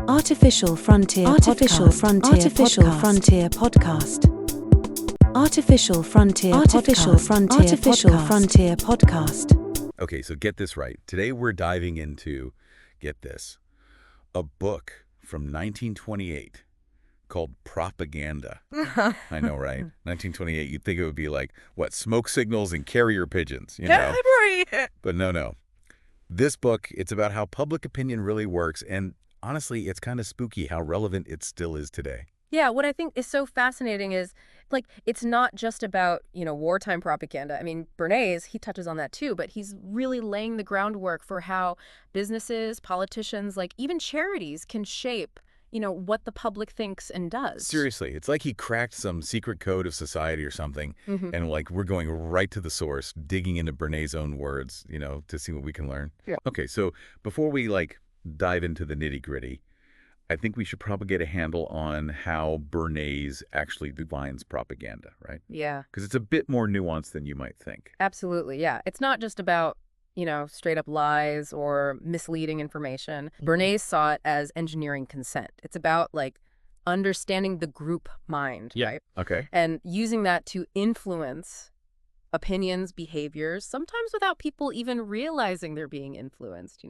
Artificial Frontier Artificial Podcast. Frontier Artificial Podcast. Frontier Podcast. Artificial Frontier Artificial Podcast. Frontier Artificial Podcast. Frontier Podcast. Okay, so get this right. Today we're diving into, get this, a book from 1928 called Propaganda. I know, right? 1928, you'd think it would be like, what, smoke signals and carrier pigeons, you know? But no. This book, it's about how public opinion really works, and honestly, it's kind of spooky how relevant it still is today. Yeah, what I think is so fascinating is, like, it's not just about, wartime propaganda. I mean, Bernays, he touches on that too, but he's really laying the groundwork for how businesses, politicians, like even charities can shape, what the public thinks and does. Seriously, it's like he cracked some secret code of society or something, and like we're going right to the source, digging into Bernays' own words, to see what we can learn. Yeah. Okay, so before we dive into the nitty-gritty, I think we should probably get a handle on how Bernays actually defines propaganda, right? Yeah. Because it's a bit more nuanced than you might think. Absolutely, yeah. It's not just about, straight up lies or misleading information. Bernays saw it as engineering consent. It's about, understanding the group mind, right? Okay. And using that to influence opinions, behaviors, sometimes without people even realizing they're being influenced,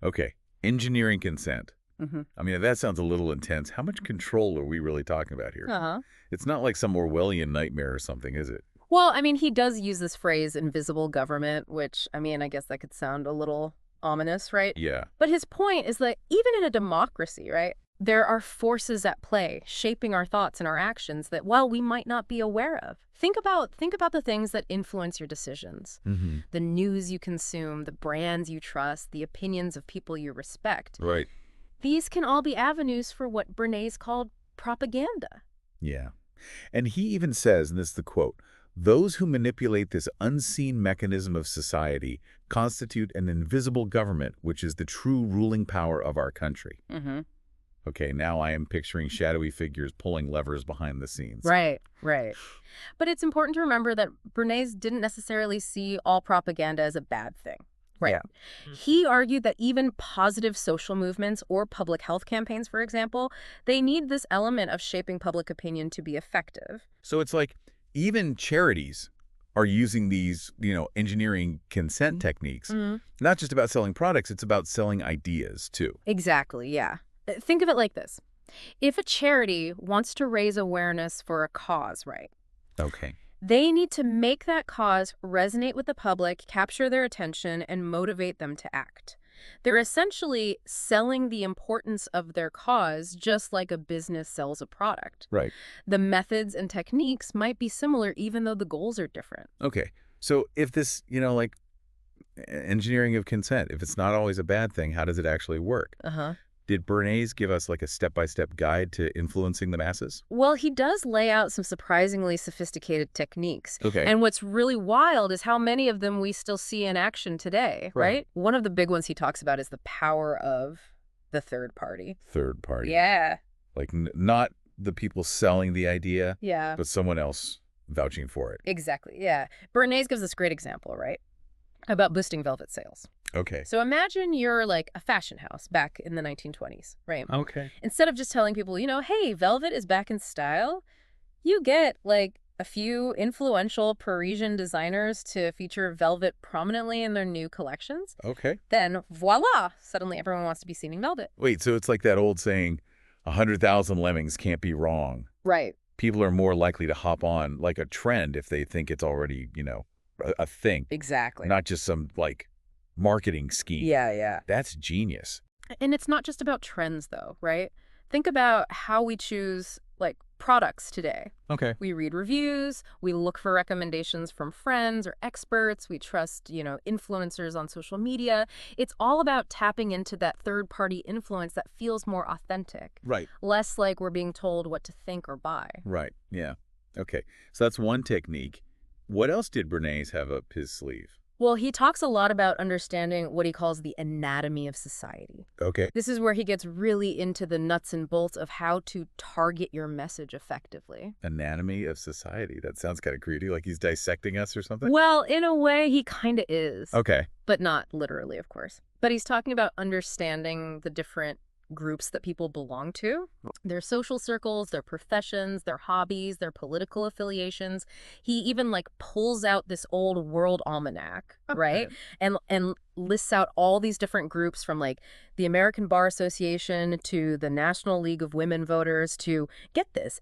Okay. Engineering consent. Mm-hmm. I mean, that sounds a little intense. How much control are we really talking about here? Uh-huh. It's not like some Orwellian nightmare or something, is it? Well, I mean, he does use this phrase, invisible government, which, I guess that could sound a little ominous, right? Yeah. But his point is that even in a democracy, right, there are forces at play shaping our thoughts and our actions that, while we might not be aware of. Think about the things that influence your decisions. Mm-hmm. The news you consume, the brands you trust, the opinions of people you respect. Right. These can all be avenues for what Bernays called propaganda. Yeah. And he even says, and this is the quote, "Those who manipulate this unseen mechanism of society constitute an invisible government, which is the true ruling power of our country." Mm-hmm. Okay, now I am picturing shadowy figures pulling levers behind the scenes. Right. But it's important to remember that Bernays didn't necessarily see all propaganda as a bad thing. Right. Yeah. He argued that even positive social movements or public health campaigns, for example, they need this element of shaping public opinion to be effective. So it's like even charities are using these, engineering consent techniques. Mm-hmm. Not just about selling products, it's about selling ideas too. Exactly, yeah. Think of it like this. If a charity wants to raise awareness for a cause, right? Okay. They need to make that cause resonate with the public, capture their attention, and motivate them to act. They're essentially selling the importance of their cause just like a business sells a product. Right. The methods and techniques might be similar even though the goals are different. Okay. So if this, engineering of consent, if it's not always a bad thing, how does it actually work? Uh-huh. Did Bernays give us a step-by-step guide to influencing the masses? Well, he does lay out some surprisingly sophisticated techniques. Okay. And what's really wild is how many of them we still see in action today, right? One of the big ones he talks about is the power of the third party. Third party. Yeah. Not the people selling the idea, Yeah. but someone else vouching for it. Exactly, yeah. Bernays gives this great example, right? About boosting velvet sales. Okay. So imagine you're a fashion house back in the 1920s, right? Okay. Instead of just telling people, hey, velvet is back in style, you get a few influential Parisian designers to feature velvet prominently in their new collections. Okay. Then voila, suddenly everyone wants to be seen in velvet. Wait, so it's like that old saying, 100,000 lemmings can't be wrong. Right. People are more likely to hop on a trend if they think it's already, a thing. Exactly. Not just some marketing scheme. Yeah. That's genius. And it's not just about trends, though, right? Think about how we choose, products today. Okay. We read reviews, we look for recommendations from friends or experts, we trust, influencers on social media. It's all about tapping into that third-party influence that feels more authentic. Right. Less like we're being told what to think or buy. Right. Yeah. Okay. So that's one technique. What else did Bernays have up his sleeve? Well, he talks a lot about understanding what he calls the anatomy of society. Okay. This is where he gets really into the nuts and bolts of how to target your message effectively. Anatomy of society. That sounds kind of creepy, like he's dissecting us or something. Well, in a way, he kind of is. Okay. But not literally, of course. But he's talking about understanding the different groups that people belong to, their social circles, their professions, their hobbies, their political affiliations. He even like pulls out this old world almanac, right? And lists out all these different groups from like the American Bar Association to the National League of Women Voters to, get this,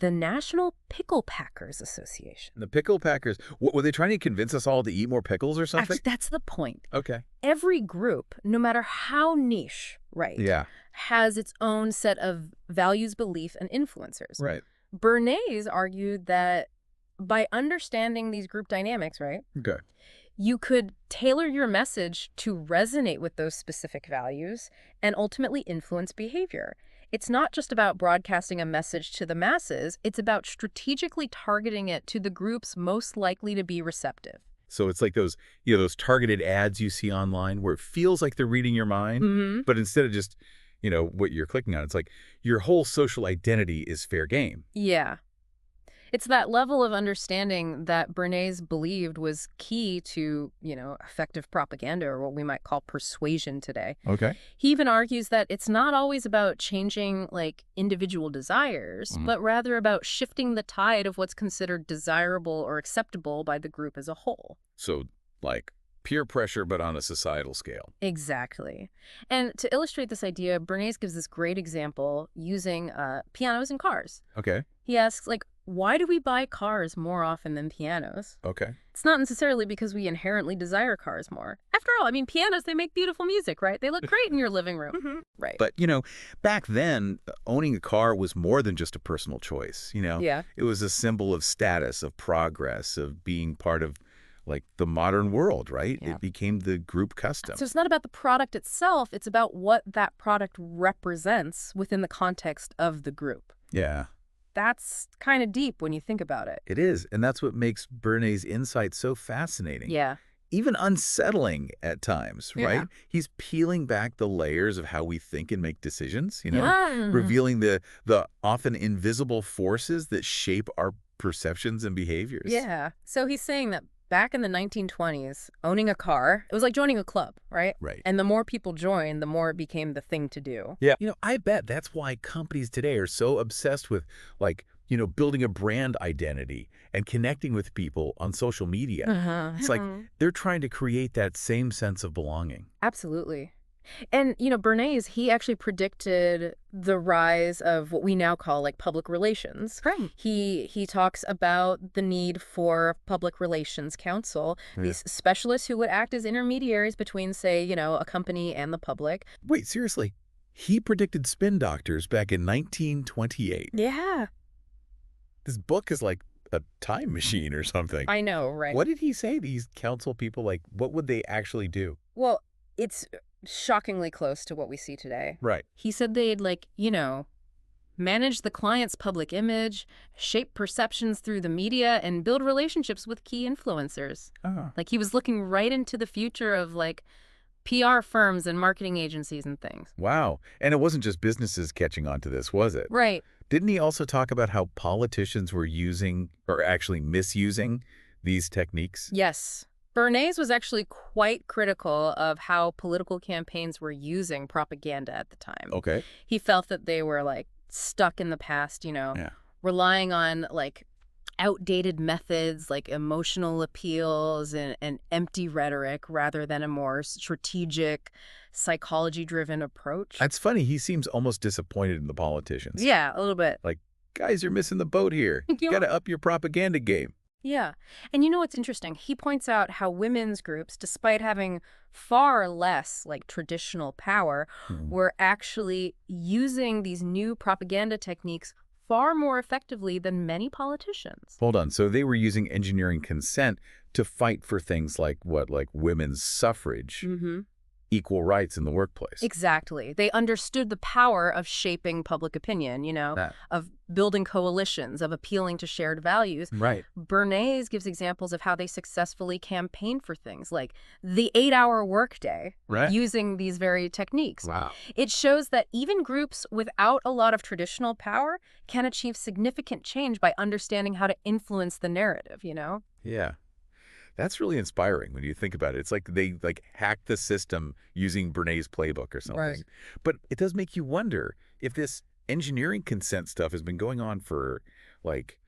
the National Pickle Packers Association. The pickle packers, what, were they trying to convince us all to eat more pickles or something? Actually, that's the point. Okay. Every group, no matter how niche, right, Yeah. has its own set of values, belief, and influencers. Right. Bernays argued that by understanding these group dynamics, right, Okay. you could tailor your message to resonate with those specific values and ultimately influence behavior. It's not just about broadcasting a message to the masses, it's about strategically targeting it to the groups most likely to be receptive. So it's like those, those targeted ads you see online where it feels like they're reading your mind, but instead of just, what you're clicking on, it's like your whole social identity is fair game. Yeah. It's that level of understanding that Bernays believed was key to, effective propaganda, or what we might call persuasion today. Okay. He even argues that it's not always about changing, like, individual desires, but rather about shifting the tide of what's considered desirable or acceptable by the group as a whole. So, like, peer pressure, but on a societal scale. Exactly. And to illustrate this idea, Bernays gives this great example using pianos and cars. Okay. He asks, like, why do we buy cars more often than pianos? Okay. It's not necessarily because we inherently desire cars more. After all, I mean, pianos, they make beautiful music, right? They look great in your living room. Right. But, back then, owning a car was more than just a personal choice, Yeah. It was a symbol of status, of progress, of being part of, like, the modern world, right? Yeah. It became the group custom. So it's not about the product itself. It's about what that product represents within the context of the group. Yeah. That's kind of deep when you think about it. It is, and that's what makes Bernays' insight so fascinating. Yeah. Even unsettling at times, right? Yeah. He's peeling back the layers of how we think and make decisions, Yeah. revealing the often invisible forces that shape our perceptions and behaviors. Yeah. So he's saying that back in the 1920s, owning a car, it was like joining a club, right? Right. And the more people joined, the more it became the thing to do. Yeah. I bet that's why companies today are so obsessed with, like, building a brand identity and connecting with people on social media. It's like they're trying to create that same sense of belonging. Absolutely. And, Bernays, he actually predicted the rise of what we now call like public relations. Right. He talks about the need for public relations counsel, these specialists who would act as intermediaries between, say, a company and the public. Wait, seriously? He predicted spin doctors back in 1928. Yeah. This book is like a time machine or something. I know, right? What did he say? These counsel people, like, what would they actually do? Well, it's shockingly close to what we see today. Right. He said they'd, like, manage the client's public image, shape perceptions through the media, and build relationships with key influencers. Oh. Like, he was looking right into the future of, like, PR firms and marketing agencies and things. Wow. And it wasn't just businesses catching on to this, was it? Right. Didn't he also talk about how politicians were using, or actually misusing, these techniques? Yes. Bernays was actually quite critical of how political campaigns were using propaganda at the time. Okay. He felt that they were, like, stuck in the past, relying on, like, outdated methods like emotional appeals and empty rhetoric rather than a more strategic, psychology-driven approach. That's funny. He seems almost disappointed in the politicians. Yeah, a little bit. Like, guys, you're missing the boat here. You got to up your propaganda game. Yeah. And what's interesting? He points out how women's groups, despite having far less, like, traditional power, were actually using these new propaganda techniques far more effectively than many politicians. Hold on. So they were using engineering consent to fight for things like what? Like women's suffrage, equal rights in the workplace. Exactly. They understood the power of shaping public opinion, of building coalitions, of appealing to shared values. Right. Bernays gives examples of how they successfully campaigned for things like the 8-hour workday, Right. using these very techniques. Wow. It shows that even groups without a lot of traditional power can achieve significant change by understanding how to influence the narrative, Yeah. That's really inspiring when you think about it. It's like they hacked the system using Bernays' playbook or something. Right. But it does make you wonder if this engineering consent stuff has been going on for like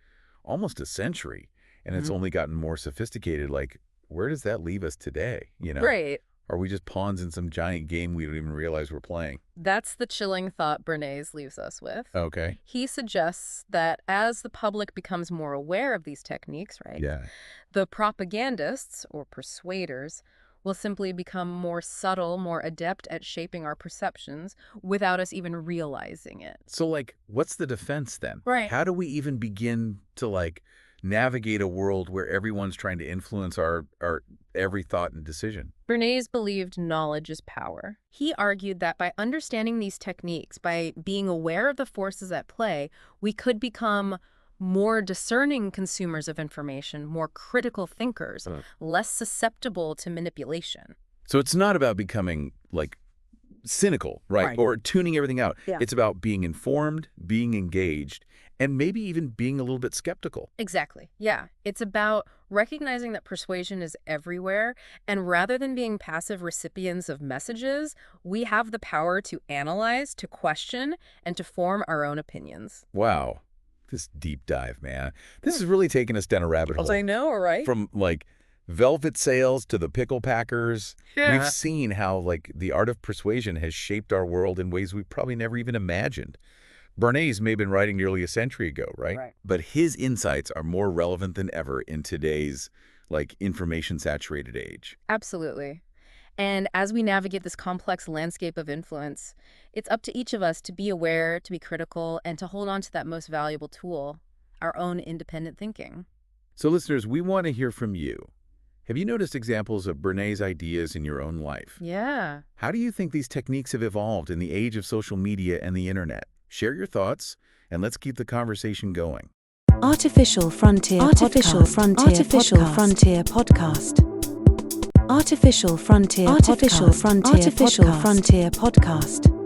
almost a century, and it's only gotten more sophisticated. Like, where does that leave us today? Right. Are we just pawns in some giant game we don't even realize we're playing? That's the chilling thought Bernays leaves us with. Okay. He suggests that as the public becomes more aware of these techniques, right, Yeah. the propagandists or persuaders will simply become more subtle, more adept at shaping our perceptions without us even realizing it. So, like, what's the defense then? Right. How do we even begin to, like, navigate a world where everyone's trying to influence our every thought and decision? Bernays believed knowledge is power. He argued that by understanding these techniques, by being aware of the forces at play, we could become more discerning consumers of information, more critical thinkers, less susceptible to manipulation. So it's not about becoming, like, cynical, right? Or tuning everything out. Yeah. It's about being informed, being engaged, and maybe even being a little bit skeptical. Exactly. Yeah. It's about recognizing that persuasion is everywhere, and rather than being passive recipients of messages, we have the power to analyze, to question, and to form our own opinions. Wow. This deep dive, man. This is really taking us down a rabbit hole. I know, right? From, like, velvet sales to the pickle packers. Yeah. We've seen how, like, the art of persuasion has shaped our world in ways we probably never even imagined. Bernays may have been writing nearly a century ago, right? But his insights are more relevant than ever in today's, like, information-saturated age. Absolutely. And as we navigate this complex landscape of influence, it's up to each of us to be aware, to be critical, and to hold on to that most valuable tool, our own independent thinking. So, listeners, we want to hear from you. Have you noticed examples of Bernays' ideas in your own life? Yeah. How do you think these techniques have evolved in the age of social media and the internet? Share your thoughts, and let's keep the conversation going. Artificial Frontier Artificial Podcast. Frontier Artificial Podcast. Frontier Podcast. Artificial Frontier Artificial Podcast. Frontier Artificial Podcast. Frontier Podcast.